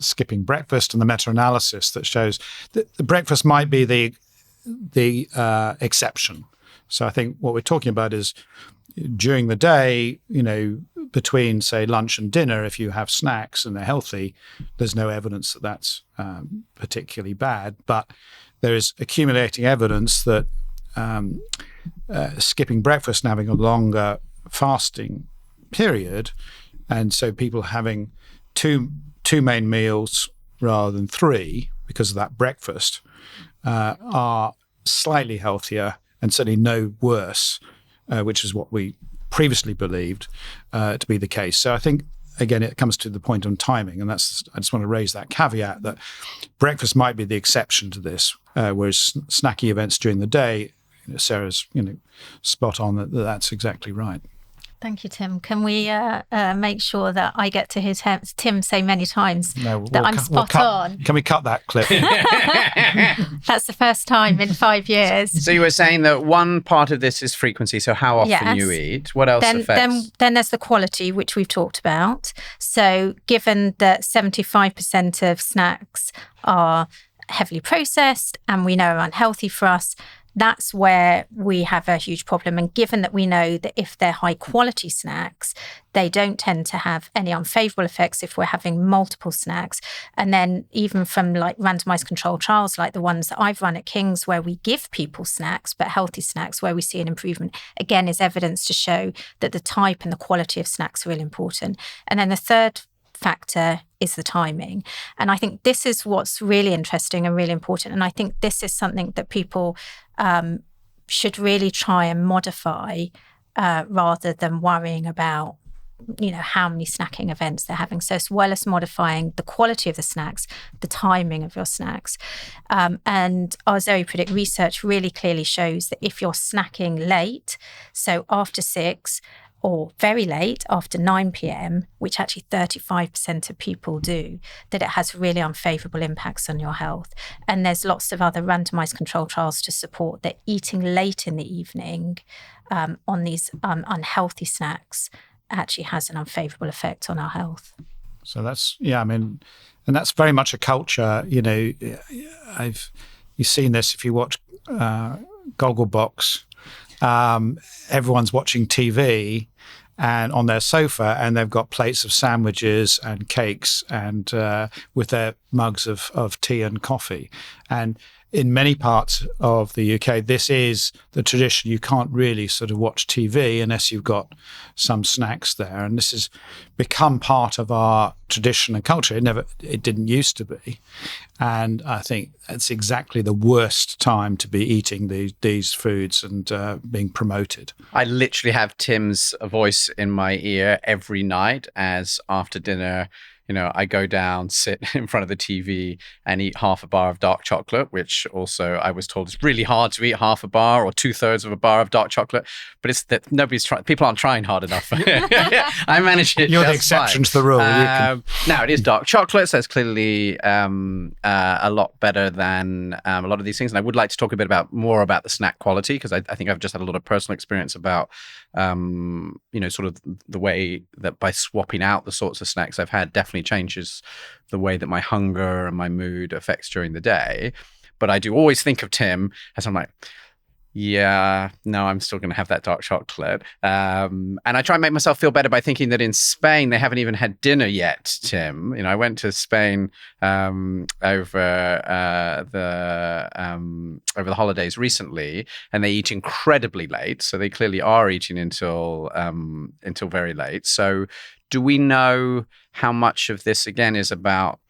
skipping breakfast and the meta-analysis that shows that the breakfast might be the exception. So I think what we're talking about is during the day, between, say, lunch and dinner, if you have snacks and they're healthy, there's no evidence that that's particularly bad. But there is accumulating evidence that skipping breakfast and having a longer fasting period, and so people having two main meals rather than 3 because of that breakfast, are slightly healthier and certainly no worse, which is what we previously believed to be the case. So I think, again, it comes to the point on timing, and I just want to raise that caveat that breakfast might be the exception to this, whereas snacking events during the day, Sarah's spot on that's exactly right. Thank you, Tim. Can we make sure that I get to hear Tim say many times that I'm spot on? Can we cut that clip? That's the first time in 5 years. So you were saying that one part of this is frequency, so how often you eat. What else affects? Then there's the quality, which we've talked about. So given that 75% of snacks are heavily processed and we know are unhealthy for us, that's where we have a huge problem. And given that we know that if they're high quality snacks, they don't tend to have any unfavorable effects if we're having multiple snacks. And then even from like randomized controlled trials, like the ones that I've run at King's, where we give people snacks, but healthy snacks, where we see an improvement, again, is evidence to show that the type and the quality of snacks are really important. And then the third factor is the timing. And I think this is what's really interesting and really important. And I think this is something that people should really try and modify rather than worrying about, how many snacking events they're having. So as well as modifying the quality of the snacks, the timing of your snacks. And our ZOE Predict research really clearly shows that if you're snacking late, so after 6, or very late after 9 p.m., which actually 35% of people do, that it has really unfavorable impacts on your health. And there's lots of other randomized control trials to support that eating late in the evening on these unhealthy snacks actually has an unfavorable effect on our health. So that's, and that's very much a culture, you've seen this if you watch Gogglebox. Everyone's watching TV and on their sofa, and they've got plates of sandwiches and cakes and with their mugs of tea and coffee. And in many parts of the UK, this is the tradition. You can't really sort of watch TV unless you've got some snacks there. And this has become part of our tradition and culture. It didn't used to be. And I think it's exactly the worst time to be eating these foods and being promoted. I literally have Tim's voice in my ear every night as after dinner, I go down, sit in front of the TV and eat half a bar of dark chocolate, which also I was told is really hard to eat half a bar or 2/3 of a bar of dark chocolate. But it's that nobody's trying. People aren't trying hard enough. I manage it. You're the exception to the rule. Now it is dark chocolate, so it's clearly a lot better than a lot of these things. And I would like to talk a bit more about the snack quality, because I think I've just had a lot of personal experience about sort of the way that by swapping out the sorts of snacks I've had definitely changes the way that my hunger and my mood affects during the day. But I do always think of Tim as I'm like, I'm still going to have that dark chocolate. And I try and make myself feel better by thinking that in Spain, they haven't even had dinner yet, Tim. I went to Spain over the holidays recently, and they eat incredibly late. So they clearly are eating until very late. So do we know how much of this, again, is about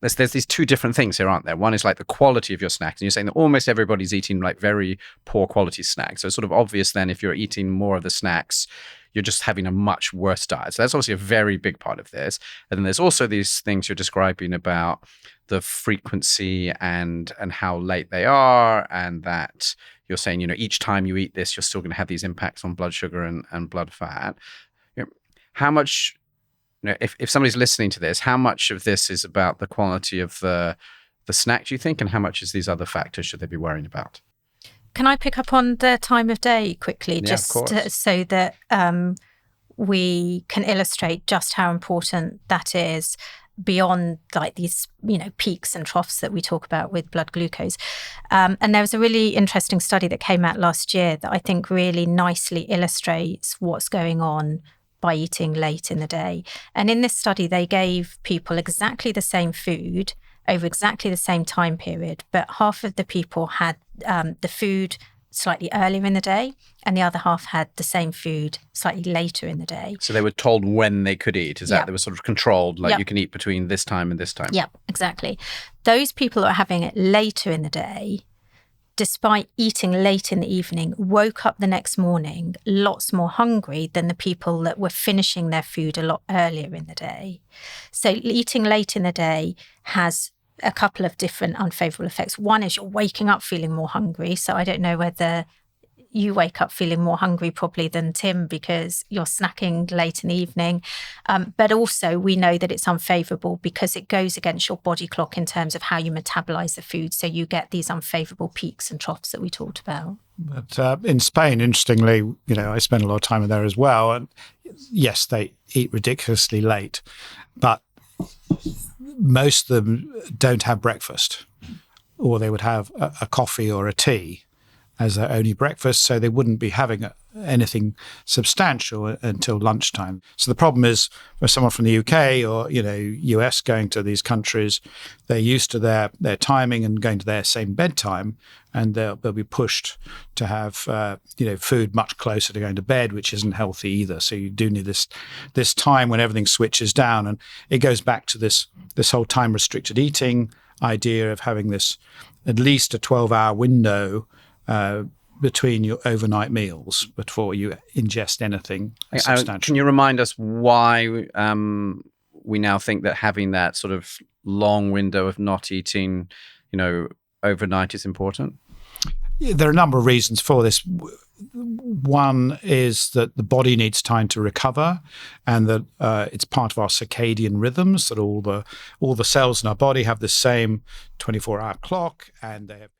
there's these two different things here, aren't there? One is like the quality of your snacks. And you're saying that almost everybody's eating like very poor quality snacks. So it's sort of obvious then if you're eating more of the snacks, you're just having a much worse diet. So that's obviously a very big part of this. And then there's also these things you're describing about the frequency and how late they are, and that you're saying, each time you eat this, you're still going to have these impacts on blood sugar and blood fat. How much, if somebody's listening to this, how much of this is about the quality of the snack, do you think, and how much is these other factors should they be worrying about? Can I pick up on the time of day quickly, just so that we can illustrate just how important that is? beyond like these, peaks and troughs that we talk about with blood glucose. And there was a really interesting study that came out last year that I think really nicely illustrates what's going on by eating late in the day. And in this study, they gave people exactly the same food over exactly the same time period, but half of the people had the food slightly earlier in the day, and the other half had the same food slightly later in the day. So they were told when they could eat. Is that they were sort of controlled, like you can eat between this time and this time? Yep, exactly. Those people that are having it later in the day, despite eating late in the evening, woke up the next morning lots more hungry than the people that were finishing their food a lot earlier in the day. So eating late in the day has a couple of different unfavorable effects. One is you're waking up feeling more hungry. So I don't know whether you wake up feeling more hungry probably than Tim because you're snacking late in the evening. But also we know that it's unfavorable because it goes against your body clock in terms of how you metabolize the food. So you get these unfavorable peaks and troughs that we talked about. But in Spain, interestingly, I spent a lot of time there as well. And yes, they eat ridiculously late, but most of them don't have breakfast, or they would have a coffee or a tea as their only breakfast, so they wouldn't be having anything substantial until lunchtime. So the problem is for someone from the UK or US going to these countries, they're used to their timing and going to their same bedtime, and they'll be pushed to have food much closer to going to bed, which isn't healthy either. So you do need this time when everything switches down, and it goes back to this whole time restricted eating idea of having this at least a 12-hour window between your overnight meals before you ingest anything substantial. Can you remind us why we now think that having that sort of long window of not eating, overnight is important? Yeah, there are a number of reasons for this. One is that the body needs time to recover, and that it's part of our circadian rhythms, that all the cells in our body have the same 24-hour clock, and they have